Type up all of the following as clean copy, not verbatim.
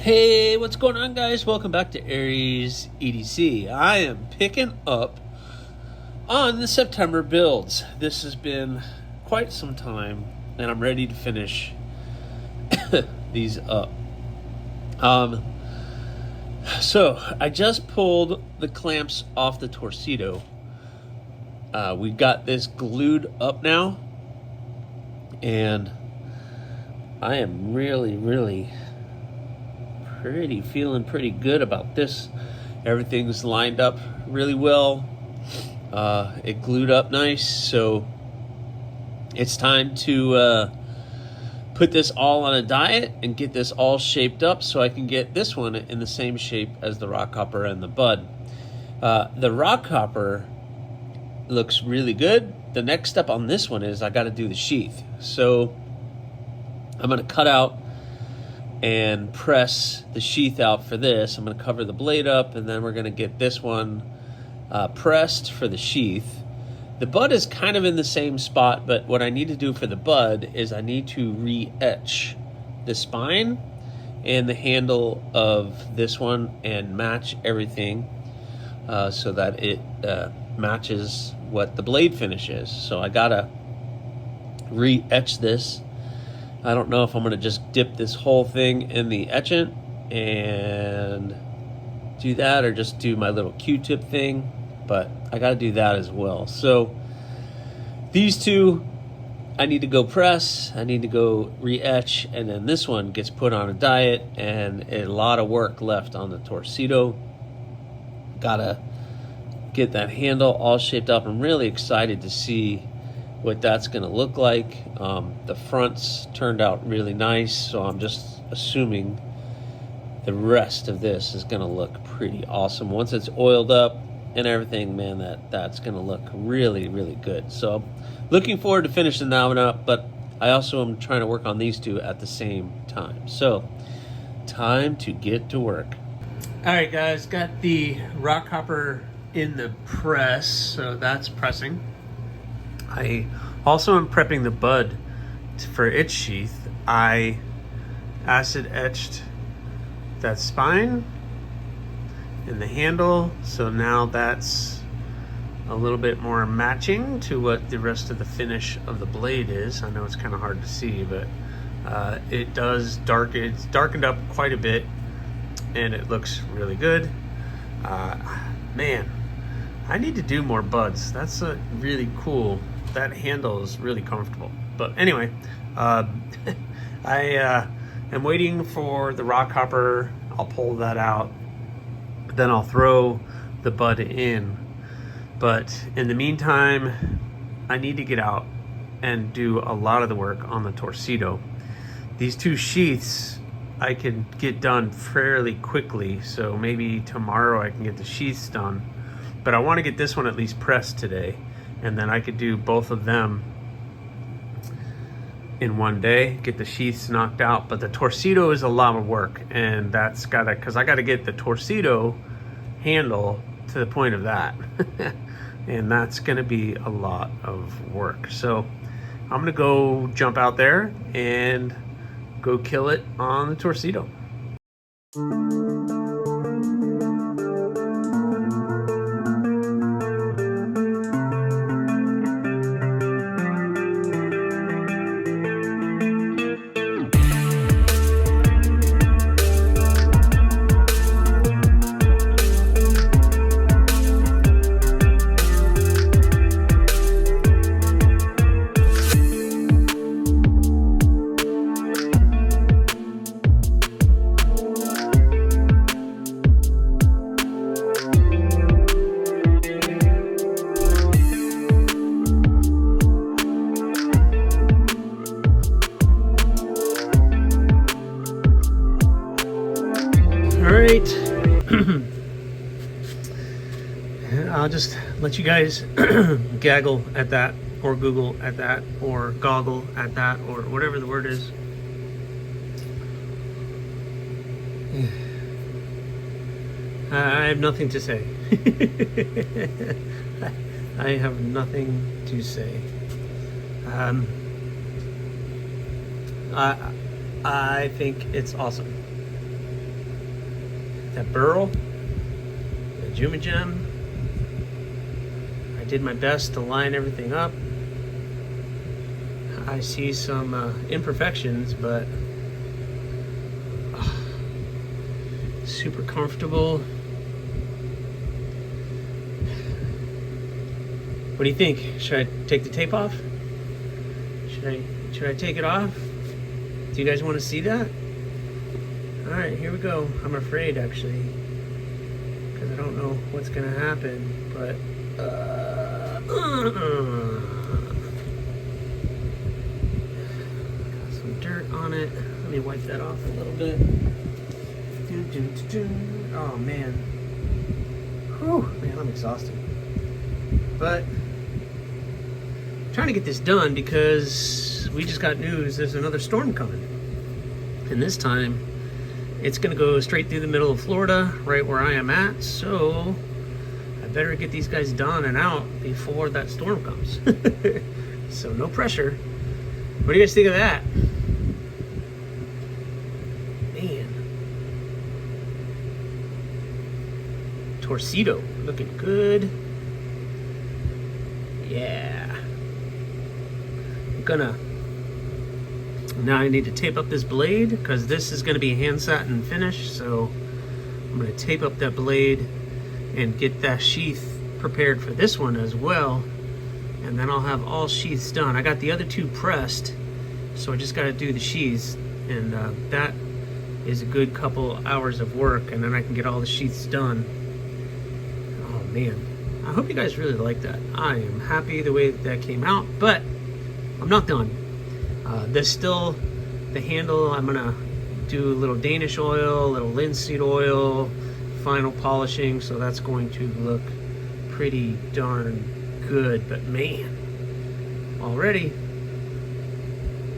Hey, what's going on, guys? Welcome back to AriesEDC. I am picking up on the September builds. This has been quite some time, and I'm ready to finish these up. So I just pulled the clamps off the Torcido. We got this glued up now, and I am really feeling pretty good about this. Everything's lined up really well. It glued up nice, so it's time to put this all on a diet and get this all shaped up so I can get this one in the same shape as the rock hopper and the bud. The rock hopper looks really good. The next step on this one is I got to do the sheath. So I'm going to cut out and press the sheath out for this. I'm going to cover the blade up, and then we're going to get this one pressed for the sheath. The bud is kind of in the same spot, but what I need to do for the bud is I need to re-etch the spine and the handle of this one and match everything so that it matches what the blade finish is. So I gotta re-etch this. I don't know if I'm going to just dip this whole thing in the etchant and do that, or just do my little Q-tip thing, but I got to do that as well. So these two, I need to go press, I need to go re-etch, and then this one gets put on a diet, and a lot of work left on the Torcido. Got to get that handle all shaped up. I'm really excited to see what that's going to look like. The fronts turned out really nice, so I'm just assuming the rest of this is going to look pretty awesome. Once it's oiled up and everything, man, that's going to look really good. So looking forward to finishing that one up, but I also am trying to work on these two at the same time. So time to get to work. All right, guys, got the rock hopper in the press, so that's pressing. I also am prepping the bud for its sheath. I acid etched that spine and the handle, so now that's a little bit more matching to what the rest of the finish of the blade is. I know it's kind of hard to see, but it does darken. It's darkened up quite a bit, and it looks really good. Man, I need to do more buds. That's really cool. That handle is really comfortable. But anyway, I am waiting for the rock hopper. I'll pull that out, then I'll throw the bud in. But in the meantime, I need to get out and do a lot of the work on the Torcido. These two sheaths I can get done fairly quickly, so maybe tomorrow I can get the sheaths done. But I want to get this one at least pressed today, and then I could do both of them in one day, get the sheaths knocked out. But the Torcido is a lot of work, and that's gotta, because I gotta get the Torcido handle to the point of that. And that's gonna be a lot of work. So I'm gonna go jump out there and go kill it on the Torcido. I'll just let you guys gaggle at that, or Google at that, or goggle at that, or whatever the word is. I have nothing to say. I have nothing to say. I think it's awesome. that burl, the Juma Gem. I did my best to line everything up. I see some imperfections, but super comfortable. What do you think? Should I take the tape off? Should I take it off? Do you guys want to see that? All right, here we go. I'm afraid, actually, because I don't know what's gonna happen, but got some dirt on it. Let me wipe that off a little bit. Oh man. Whew, man, I'm exhausted. But I'm trying to get this done because we just got news there's another storm coming. And this time it's gonna go straight through the middle of Florida, right where I am at. So I better get these guys done and out before that storm comes. So no pressure. What do you guys think of that? Man. Torcido, looking good. Yeah. Now I need to tape up this blade because this is going to be hand satin finish. So I'm going to tape up that blade and get that sheath prepared for this one as well. And then I'll have all sheaths done. I got the other two pressed, so I just got to do the sheaths. And that is a good couple hours of work, and then I can get all the sheaths done. Oh man. I hope you guys really like that. I am happy the way that came out, but I'm not done. There's still the handle. I'm gonna do a little Danish oil, a little linseed oil, final polishing, so that's going to look pretty darn good. But man, already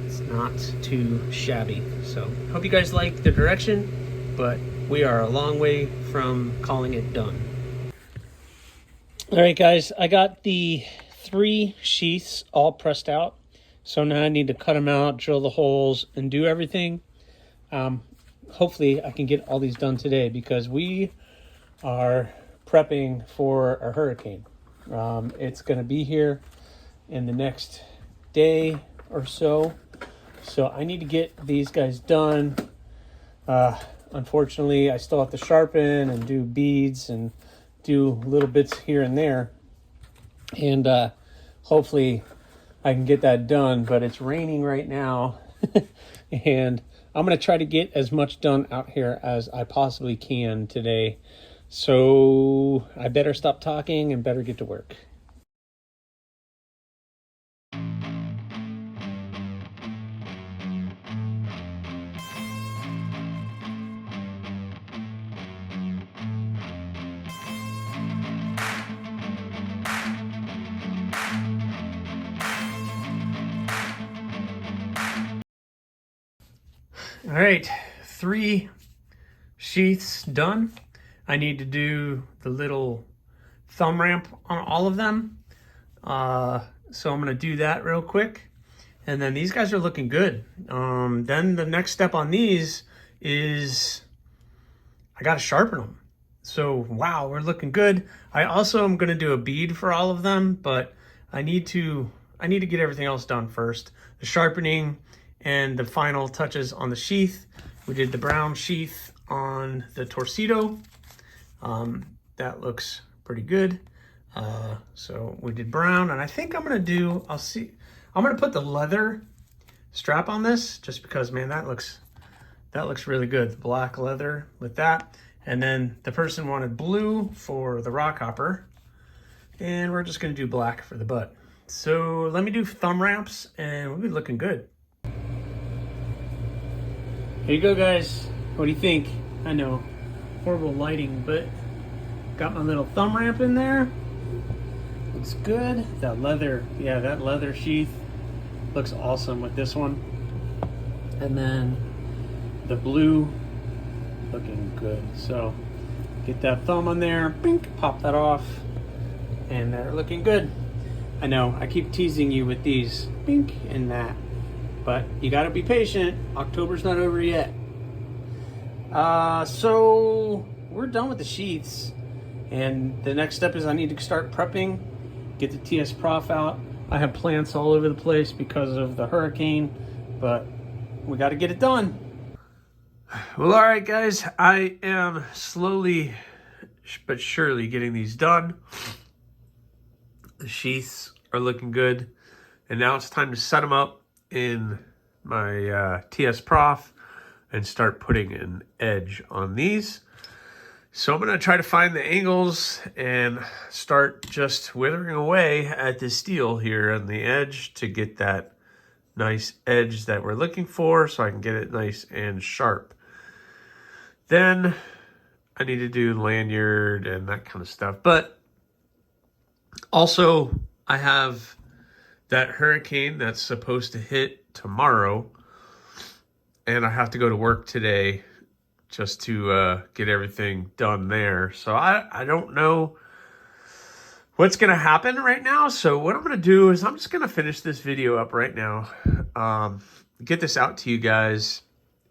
it's not too shabby. So hope you guys like the direction, but we are a long way from calling it done. All right, guys, I got the 3 sheaths all pressed out. So now I need to cut them out, drill the holes, and do everything. Hopefully I can get all these done today because we are prepping for a hurricane. It's going to be here in the next day or so. So I need to get these guys done. Unfortunately, I still have to sharpen and do beads and do little bits here and there, and hopefully I can get that done. But it's raining right now and I'm gonna try to get as much done out here as I possibly can today. So I better stop talking and better get to work. All right, 3 sheaths done. I need to do the little thumb ramp on all of them. So I'm gonna do that real quick. And then these guys are looking good. Then the next step on these is I gotta sharpen them. So wow, we're looking good. I also am gonna do a bead for all of them, but I need to get everything else done first. The sharpening and the final touches on the sheath. We did the brown sheath on the Torcido. That looks pretty good. So we did brown, and I think I'm gonna put the leather strap on this just because, man, that looks really good. The black leather with that. And then the person wanted blue for the rock hopper, and we're just gonna do black for the butt. So let me do thumb ramps and we'll be looking good. Here you go, guys. What do you think? I know, horrible lighting, but got my little thumb ramp in there. Looks good. That leather, yeah, that leather sheath looks awesome with this one. And then the blue looking good. So get that thumb on there, bink, pop that off, and they're looking good. I know, I keep teasing you with these, bink and that. But you gotta be patient. October's not over yet. So we're done with the sheaths. And the next step is I need to start prepping, get the TS Prof out. I have plants all over the place because of the hurricane, but we got to get it done. Well, all right, guys, I am slowly but surely getting these done. The sheaths are looking good, and now it's time to set them up in my TS Prof and start putting an edge on these. So I'm going to try to find the angles and start just withering away at the steel here on the edge to get that nice edge that we're looking for, so I can get it nice and sharp. Then I need to do lanyard and that kind of stuff. But also I have that hurricane that's supposed to hit tomorrow, and I have to go to work today just to get everything done there. So I don't know what's going to happen right now. So what I'm going to do is I'm just going to finish this video up right now, get this out to you guys,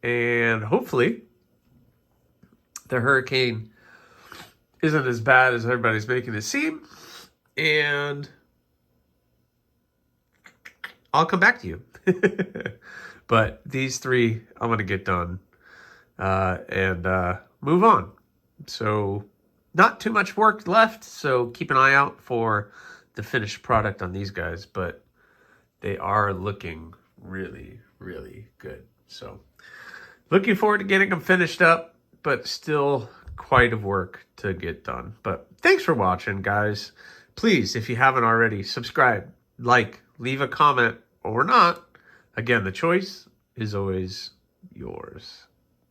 and hopefully the hurricane isn't as bad as everybody's making it seem, and I'll come back to you. But these three I'm going to get done and move on. So not too much work left, so keep an eye out for the finished product on these guys, but they are looking really, really good. So looking forward to getting them finished up, but still quite a work to get done. But thanks for watching, guys. Please, if you haven't already, subscribe, like, leave a comment, or not. Again, the choice is always yours.